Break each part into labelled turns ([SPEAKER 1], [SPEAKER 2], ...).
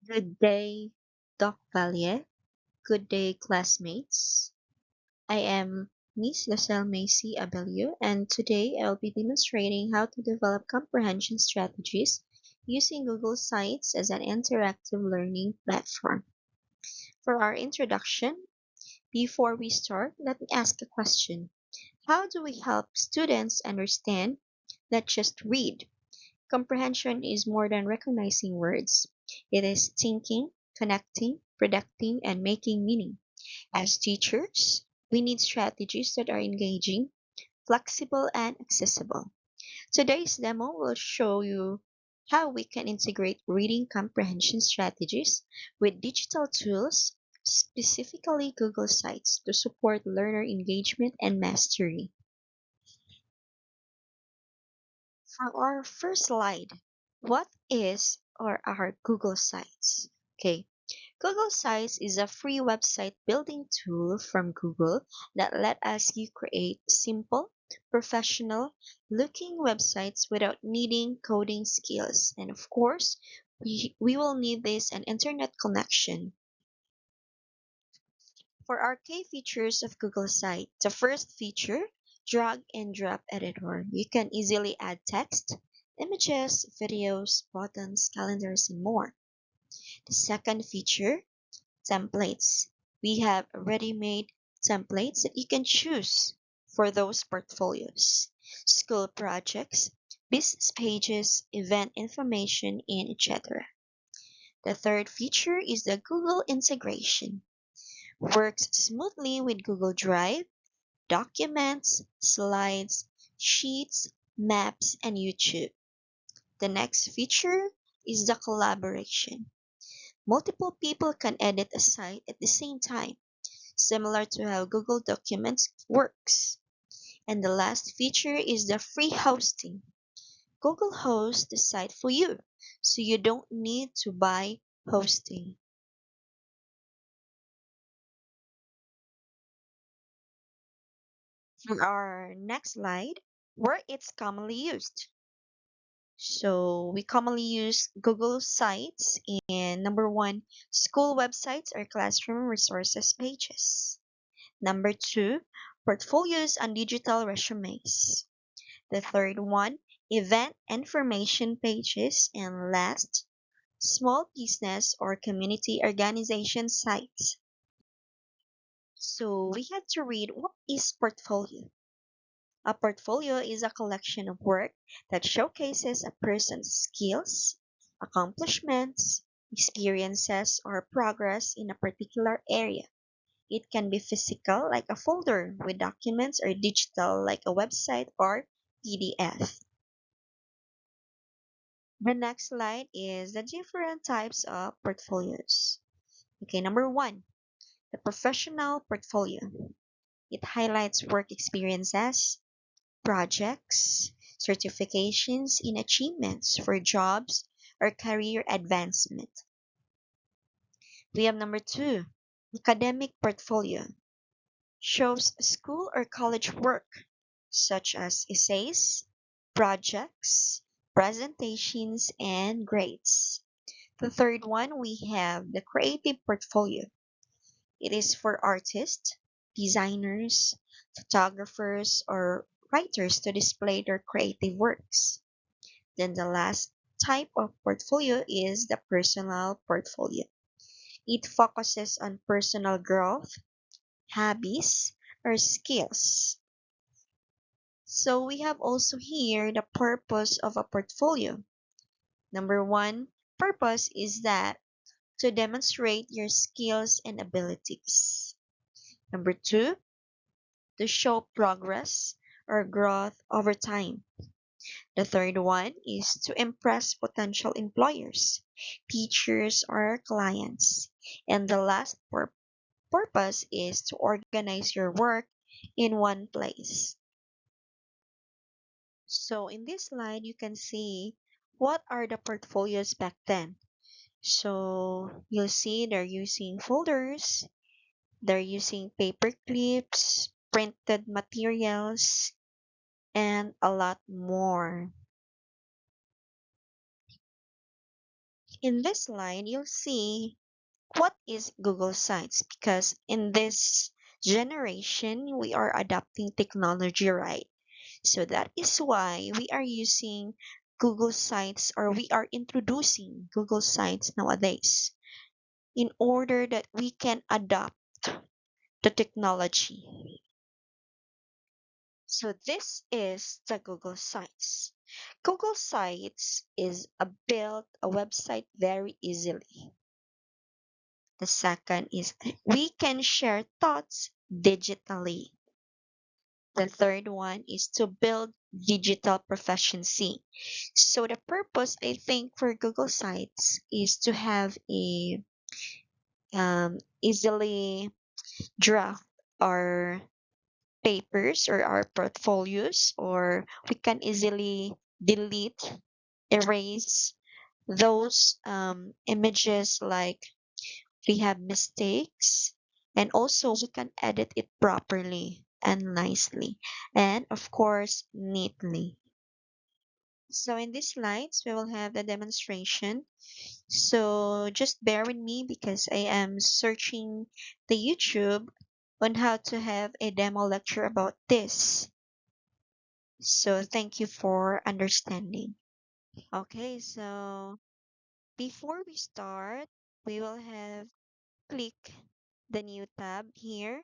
[SPEAKER 1] Good day, Doc Valier. Good day, classmates. I am Miss Lucelle Macy Abelio, and today I'll be demonstrating how to develop comprehension strategies using Google Sites as an interactive learning platform. For our introduction, before we start, let me ask a question. How do we help students understand, not just read? Comprehension is more than recognizing words. It is thinking, connecting, predicting, and making meaning. As teachers, we need strategies that are engaging, flexible, and accessible. Today's demo will show you how we can integrate reading comprehension strategies with digital tools, specifically Google Sites, to support learner engagement and mastery. For our first slide, what is or are Google Sites? Okay, Google Sites is a free website building tool from Google that let us you create simple, professional looking websites without needing coding skills. And of course, we will need this an internet connection. For our key features of Google Site, the first feature, drag and drop editor. You can easily add text, images, videos, buttons, calendars, and more. The second feature, templates. We have ready-made templates that you can choose for those portfolios, school projects, business pages, event information, and etc. The third feature is the Google integration. Works smoothly with Google Drive, documents, slides, sheets, maps, and YouTube. The next feature is the collaboration. Multiple people can edit a site at the same time, similar to how Google Documents works. And the last feature is the free hosting. Google hosts the site for you, so you don't need to buy hosting. For our next slide, where it's commonly used. So we commonly use Google Sites in number one, school websites or classroom resources pages. Number two, portfolios and digital resumes. The third one, event information pages. And last, small business or community organization sites. So we have to read what is portfolio. A portfolio is a collection of work that showcases a person's skills, accomplishments, experiences, or progress in a particular area. It can be physical, like a folder with documents, or digital, like a website or PDF. The next slide is the different types of portfolios. Okay, number one, the professional portfolio. It highlights work experiences, projects, certifications, and achievements for jobs or career advancement. We have number two, academic portfolio. Shows school or college work, such as essays, projects, presentations, and grades. The third one, we have the creative portfolio. It is for artists, designers, photographers, or writers to display their creative works. Then the last type of portfolio is the personal portfolio. It focuses on personal growth, hobbies, or skills. So we have also here the purpose of a portfolio. Number one, purpose is that to demonstrate your skills and abilities. Number two, to show progress or growth over time. The third one is to impress potential employers, teachers, or clients. And the last purpose is to organize your work in one place. So in this slide, you can see what are the portfolios back then. So you'll see they're using folders, they're using paper clips, printed materials, and a lot more. In this slide, you'll see what is Google Sites because in this generation, we are adopting technology, right? So that is why we are using Google Sites or we are introducing Google Sites nowadays in order that we can adopt the technology. So this is the Google Sites. Google Sites is a built a website very easily. The second is we can share thoughts digitally. The third one is to build digital proficiency. So the purpose I think for Google Sites is to have a easily draft our papers or our portfolios, or we can easily delete, erase those images like we have mistakes, and also we can edit it properly and nicely, and of course neatly. So in these slides we will have the demonstration, so just bear with me because I am searching the YouTube on how to have a demo lecture about this. So thank you for understanding. Okay, so before we start, we will have click the new tab here,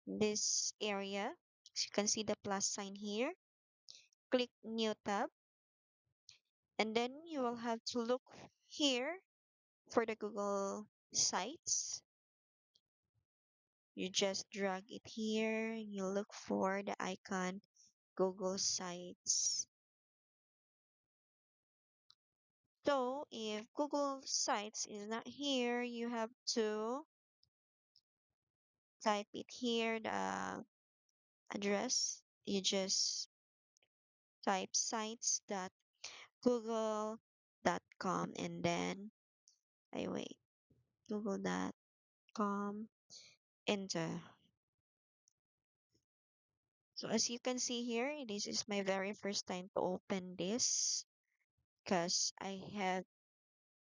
[SPEAKER 1] this area. As you can see the plus sign here. Click new tab, and then you will have to look here for the Google Sites. You just drag it here. You look for the icon Google Sites. So if Google Sites is not here, you have to type it here, the address. You just type sites.google.com and then I wait, google.com, enter. So as you can see here, this is my very first time to open this because I have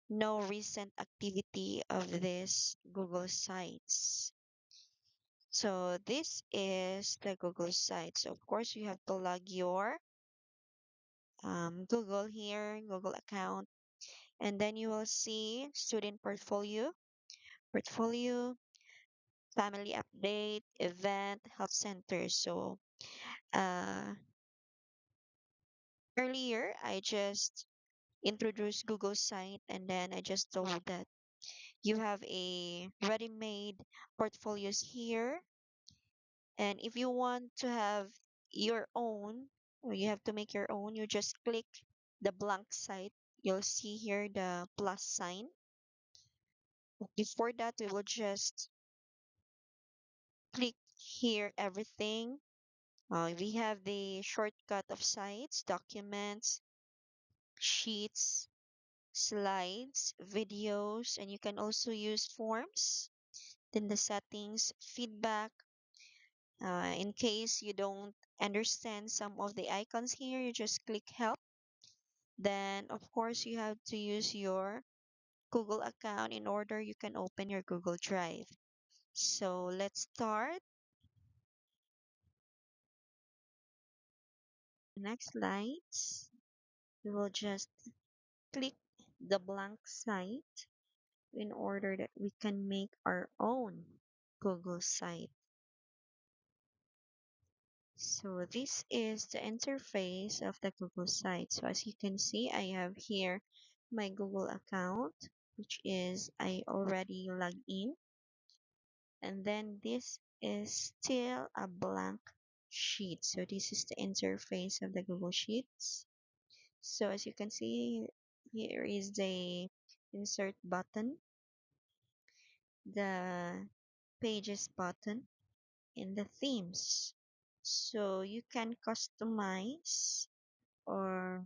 [SPEAKER 1] no recent activity of this Google Sites. So this is the Google site. So of course you have to log your Google here, Google account, and then you will see student portfolio, family update, event, health center. So uh, earlier I just introduced Google site and then I just told that you have a ready-made portfolios here. And if you want to have your own, or you have to make your own, you just click the blank site. You'll see here the plus sign. Before that, we will just click here everything. We have the shortcut of sites, documents, sheets, slides, videos, and you can also use forms. Then the settings, feedback. In case you don't understand some of the icons here, you just click help. Then, of course, you have to use your Google account in order you can open your Google Drive. So let's start. Next slides. We will just click the blank site in order that we can make our own Google site. So this is the interface of the Google site. So as you can see, I have here my Google account, which is I already logged in. And then this is still a blank sheet. So this is the interface of the Google Sheets. So as you can see, here is the insert button, the pages button, and the themes. So you can customize or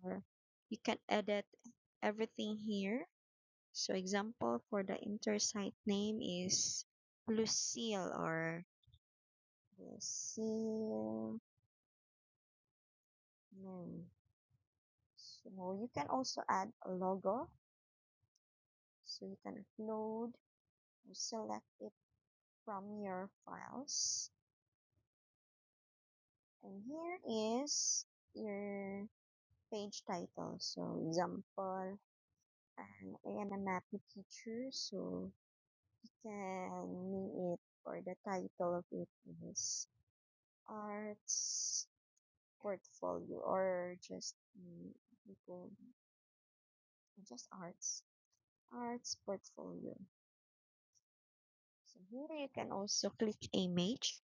[SPEAKER 1] you can edit everything here. So example for the intersite name is Lucille or Lucille. So you can also add a logo So you can upload or select it from your files. And here is your page title. So example, I am a math teacher, so you can name it, or the title of it is Arts Portfolio, or just you go just arts portfolio. So here you can also click image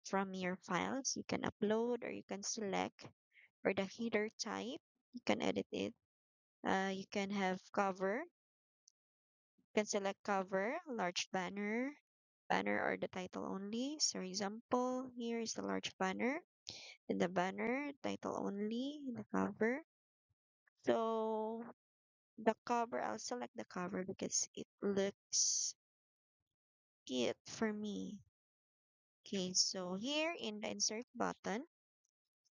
[SPEAKER 1] from your files. You can upload or you can select for the header type. You can edit it. You can have cover. You can select cover, large banner or the title only. So example, here is the large banner. In the banner, title only, the cover. So the cover, I'll select the cover because it looks cute for me. Okay, so here in the insert button,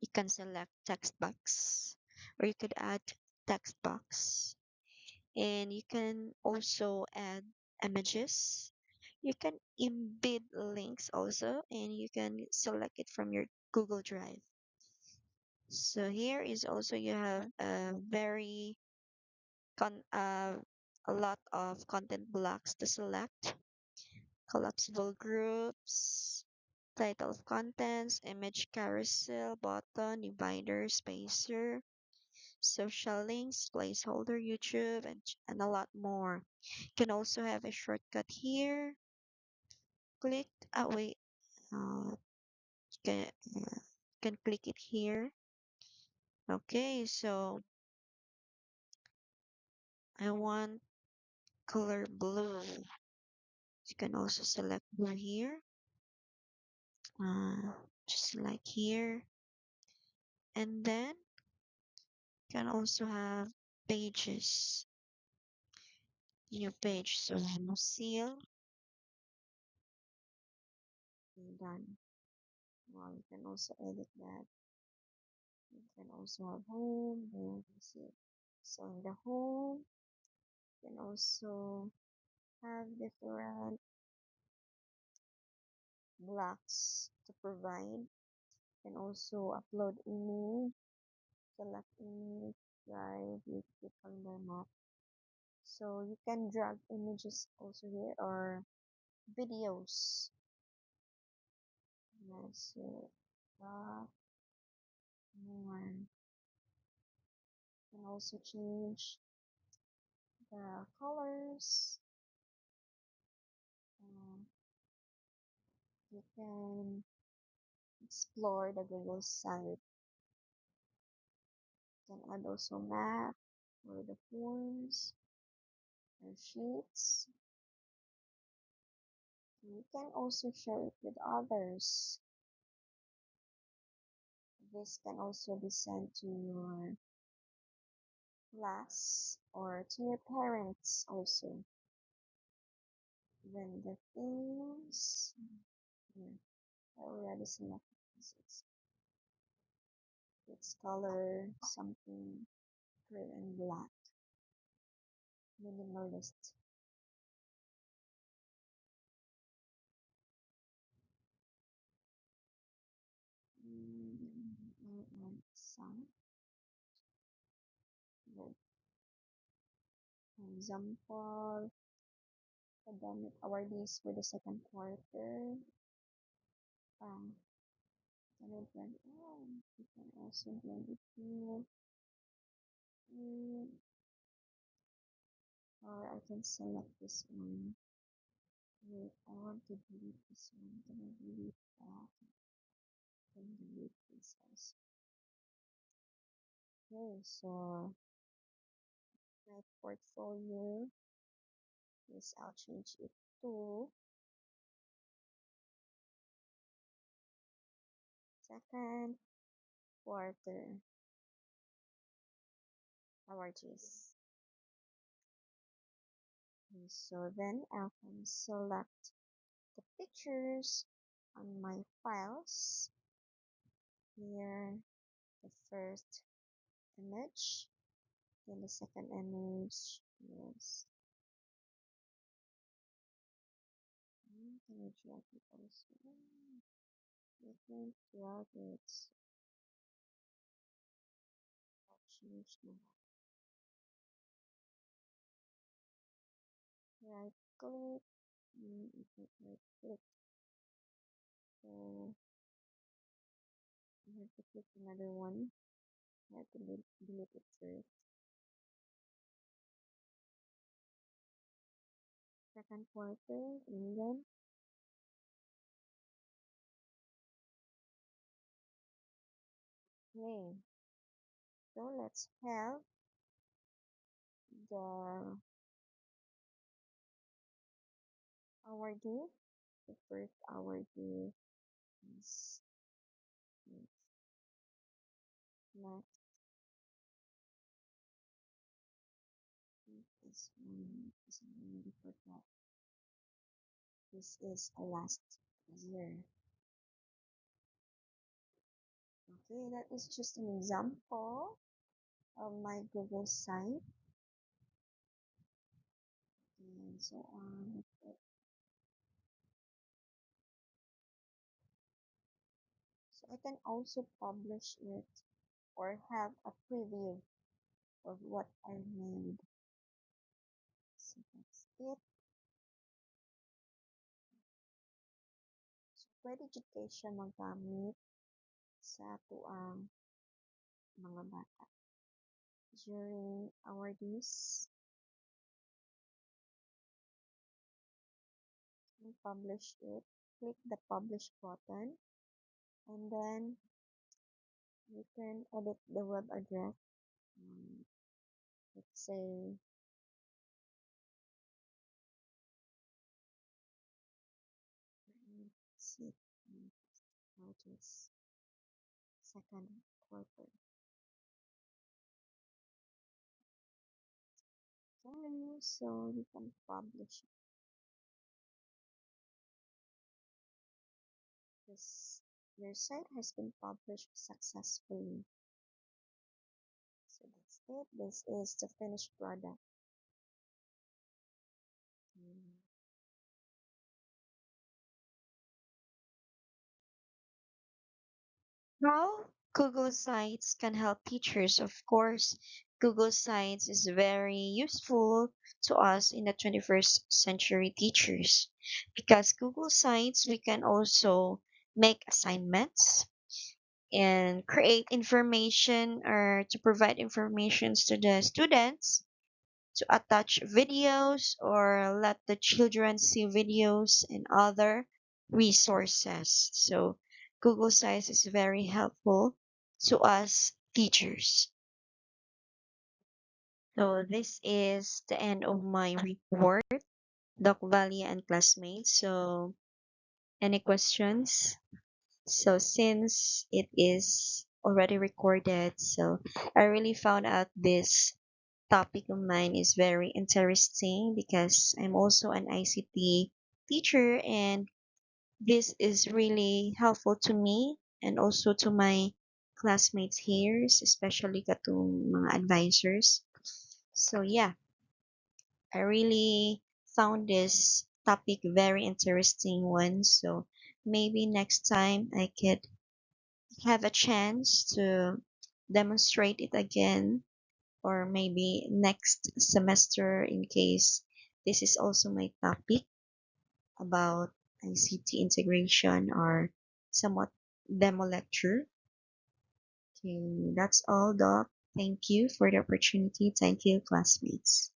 [SPEAKER 1] you can select text box or you could add text box, and you can also add images. You can embed links also, and you can select it from your Google Drive. So here is also you have a very con a lot of content blocks to select, collapsible groups, title of contents, image carousel, button, divider, spacer, social links, placeholder, YouTube, and a lot more. You can also have a shortcut here. Click, wait, you can click it here. Okay, so I want color blue. You can also select blue here. Uh, just like here. And then you can also have pages, new page. So no seal, and done. Well, you can also edit that. You can also have home, then you see. So in the home, you can also have different blocks to provide. You can also upload image, select image, drive, YouTube, calendar map. So you can drag images also here or videos. Yes, so more. You can also change the colors. Um, you can explore the Google site. You can add also map or the forms or sheets. You can also share it with others. This can also be sent to your class or to your parents also. Then the themes, here, I already selected this. It's color something gray and black, minimalist. Some, for example, academic awardees for the second quarter. Um, can I blend? Oh, you can also blend it here. Mm, or I can select this one. Wait, I want to delete this one. Can I delete that? Can delete this also. Okay, so my portfolio is, I'll change it to second quarter awardees. Okay, so then I can select the pictures on my files. Here, the first image, then the second image, Yes. Can I drag it also? Different projects. I'll change my right click. Right click. So I have to click another one. I have to delete it first. Second quarter, and then okay. So let's have the awardee. The first awardee is next. This one is already forgot. This is a last year. Okay, that is just an example of my Google site and so on. So I can also publish it or have a preview of what I made. So that's it. So pwede education magamit sa tuang mga bata. During our days, we publish it. Click the publish button and then you can edit the web address. Um, let's say let's see, notice second quarter. Okay, so you can publish this. Your site has been published successfully. So that's it. This is the finished product. Mm. How Google Sites can help teachers? Of course, Google Sites is very useful to us in the 21st century teachers because Google Sites we can also make assignments and create information or to provide informations to the students to attach videos or let the children see videos and other resources. So Google Sites is very helpful to us teachers. So this is the end of my report, Doc Valley and classmates. So any questions? So since it is already recorded, so I really found out this topic of mine is very interesting because I'm also an ICT teacher and this is really helpful to me and also to my classmates here, especially katong mga advisors. So yeah, I really found this topic very interesting one. So maybe next time I could have a chance to demonstrate it again or maybe next semester in case this is also my topic about ICT integration or somewhat demo lecture. Okay, that's all, Doc. Thank you for the opportunity. Thank you, classmates.